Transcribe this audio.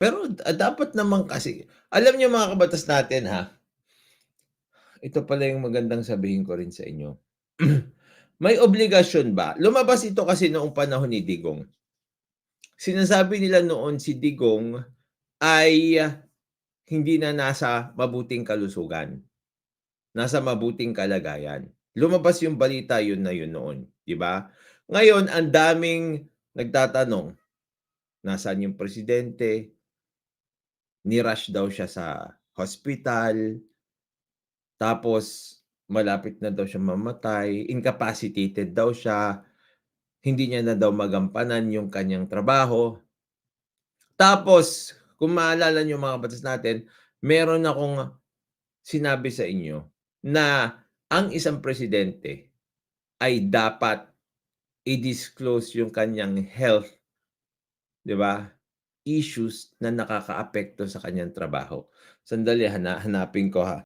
Pero dapat naman kasi alam niyo mga kabatas natin ha, ito pala yung magandang sabihin ko rin sa inyo. May obligasyon ba lumabas ito kasi noong panahon ni Digong. Sinasabi nila noon si Digong ay hindi na nasa mabuting kalusugan, nasa mabuting kalagayan. Lumabas yung balita yun na yun noon, 'di ba? Ngayon ang daming nagtatanong, nasaan yung presidente? Ni-rush daw siya sa hospital, tapos malapit na daw siya mamatay, incapacitated daw siya, hindi niya na daw magampanan yung kanyang trabaho. Tapos kung maalala niyo mga kabatas natin, meron akong sinabi sa inyo na ang isang presidente ay dapat i-disclose yung kanyang health, 'di ba, issues na nakakaapekto sa kanyang trabaho. Sandali hanapin ko ha.